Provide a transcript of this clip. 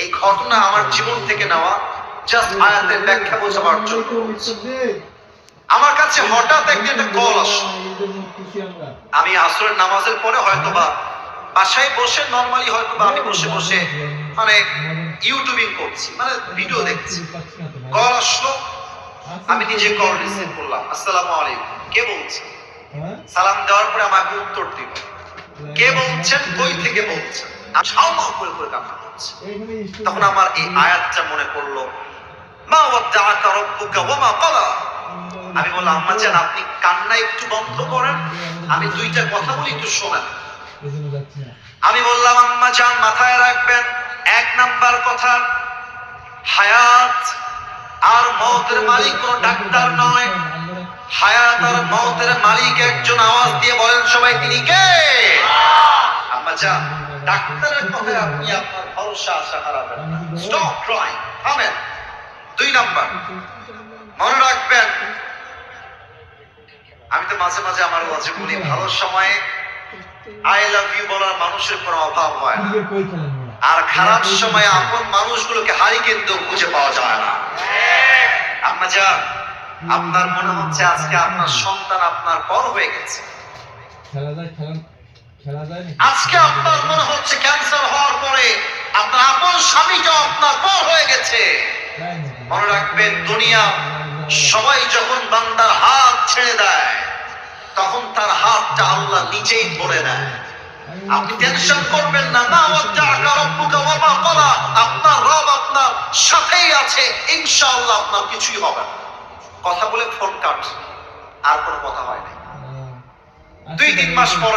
এই ঘটনা আমার জীবন থেকে নেওয়া, জাস্ট আয়াতের ব্যাখ্যা বোঝাবার জন্য। আমার কাছে হঠাৎ একটা কল আসলো। আমি আসরের নামাজের পরে হয়তোবা বাসায় বসে নরমালি হয়তোবা আমি বসে বসে মানে ইউটিউবিং করছি, মানে ভিডিও দেখছি। কল আসলো, আমি নিজে কল রিসিভ করলাম। আসসালামু আলাইকুম, কে বলছেন? সালাম দেওয়ার পরে আমাকে উত্তর দিল, কে বলছেন, কই থেকে বলছেন? আমি শাওমাও করে করে কান্না করছি। তখন আমার এই আয়াতটা মনে পড়লো, মা ওয়াদ্দাআকা রাব্বুকা ওয়া মা ক্বালা। আমি বললাম, আম্মা জান আপনি কান্না একটু বন্ধ করেন, আমি দুইটা কথা বলি, একটু শোনেন। আমি বললাম, আম্মা জান মাথায় রাখবেন, এক নাম্বার কথা, হায়াত আর মওতের মালিক কোন ডাক্তার নয়। হায়াত আর মওতের মালিক একজন। আওয়াজ দিয়ে বলেন সবাই, তিনি কে? আম্মা জান, ডাক্তারের কথায় আপনি আপনার ভরসা আশা হারাবেন না। স্টপ ক্রাইং, থামেন। দুই নাম্বার, মনে রাখবেন, আমি তো মাঝে মাঝে আমার ওয়াজে বলি, ভালো সময়ে আই লাভ ইউ বলার মানুষের কোনো অভাব হয় না, আর খারাপ সময়ে আপন মানুষগুলোকে হারিকেন দিয়েও খুঁজে পাওয়া যায় না। আম্মা জান, আপনার মনে হচ্ছে আজকে আপনার সন্তান আপনার পর হয়ে গেছে, আজকে আপনার মনে হচ্ছে ক্যান্সার হওয়ার পরে আপনার আপন স্বামীটাও আপনার পর হয়ে গেছে। মনে রাখবেন, দুনিয়া সবাই যখন বান্দার হাত ছেড়ে দেয়, তখন তার হাতটা আল্লাহ নিজেই ধরে নেয়। আপনি টেনশন করবেন না। মা ওয়াদ্দাআকা রাব্বুকা ওয়া মা ক্বালা। আপনার রব আপনার সাথেই আছে, ইনশাআল্লাহ আপনার কিছুই হবে না। কথা বলে ফোন কাট, আর কোনো কথা হয় না। 2-3 মাস পরে